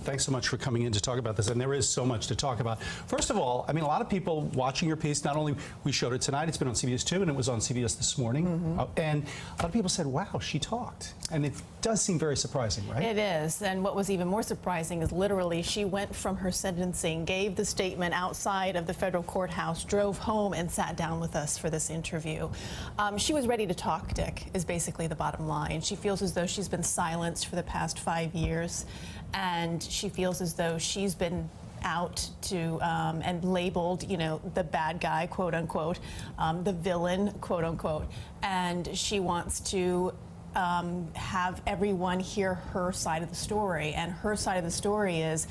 Thanks so much for coming in to talk about this, and there is so much to talk about. First of all, I mean, a lot of people watching your piece, not only we showed it tonight, it's been on CBS 2, and it was on CBS this morning, and a lot of people said, wow, she talked. And it does seem very surprising, right? It is, and what was even more surprising is literally she went from her sentencing, gave the statement outside of the federal courthouse, drove home, and sat down with us for this interview. She was ready to talk, Dick, is basically the bottom line. She feels as though she's been silenced for the past 5 years, and she feels as though she's been out to and labeled, you know, the bad guy, quote unquote, the villain, quote unquote, and she wants to have everyone hear her side of the story. And her side of the story is,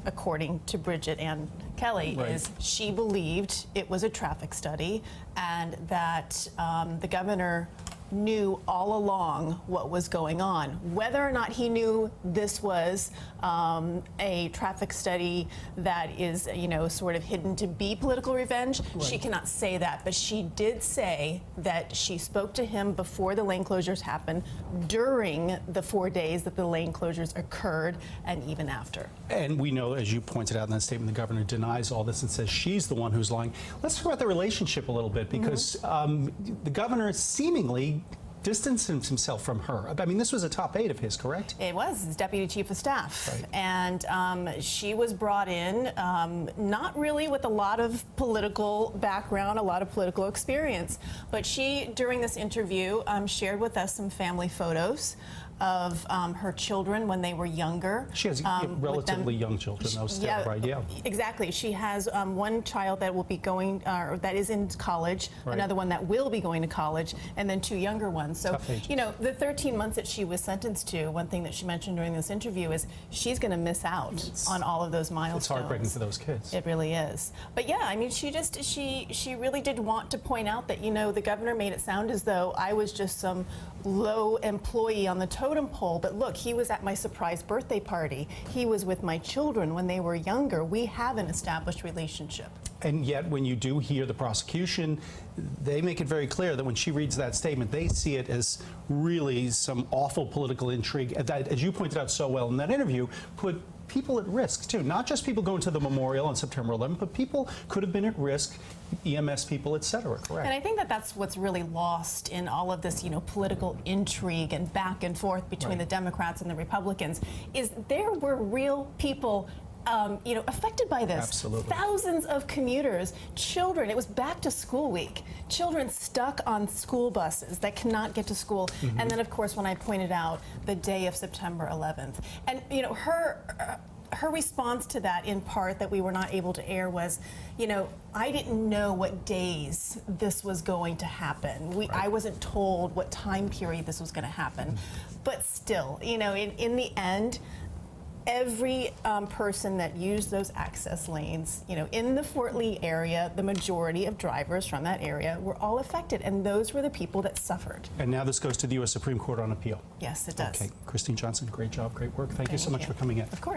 according to Bridget and Kelly, is she believed it was a traffic study and that the governor knew all along what was going on. Whether or not he knew this was a traffic study that is, you know, sort of hidden to be political revenge, she cannot say that. But she did say that she spoke to him before the lane closures happened, during the 4 days that the lane closures occurred, and even after. And we know, as you pointed out in that statement, the governor denies all this and says she's the one who's lying. Let's talk about the relationship a little bit, because the governor seemingly distanced himself from her. I mean, this was a top aide of his, correct? It was, his deputy chief of staff. And she was brought in, not really with a lot of political background, a lot of political experience, but she, during this interview, shared with us some family photos of her children when they were younger. She has relatively young children, though, still, right? Yeah. Exactly. She has one child that will be going, or that is in college, another one that will be going to college, and then 2 younger ones. So, you know, the 13 months that she was sentenced to, one thing that she mentioned during this interview is she's going to miss out on all of those milestones. It's heartbreaking for those kids. It really is. But yeah, I mean, she really did want to point out that, you know, the governor made it sound as though I was just some low employee on the totem pole, but look, he was at my surprise birthday party. He was with my children when they were younger. We have an established relationship. And yet, when you do hear the prosecution, they make it very clear that when she reads that statement, they see it as really some awful political intrigue that, as you pointed out so well in that interview, put people at risk, too. Not just people going to the memorial on September 11th, but people could have been at risk, EMS people, et cetera, correct? And I think that that's what's really lost in all of this, you know, political intrigue and back and forth between the Democrats and the Republicans, is there were real people you know, affected by this. Absolutely. Thousands of commuters, children. It was back to school week. Children stuck on school buses that cannot get to school. And then, of course, when I pointed out the day of September 11th. And, you know, her response to that, in part, that we were not able to air was, you know, I didn't know what days this was going to happen. I wasn't told what time period this was going to happen. But still, you know, in the end, every person that used those access lanes, you know, in the Fort Lee area, the majority of drivers from that area were all affected, and those were the people that suffered. And now this goes to the U.S. Supreme Court on appeal. Yes, it does. Okay, Kristine Johnson, great job, great work. Thank you so much for coming in. Of course.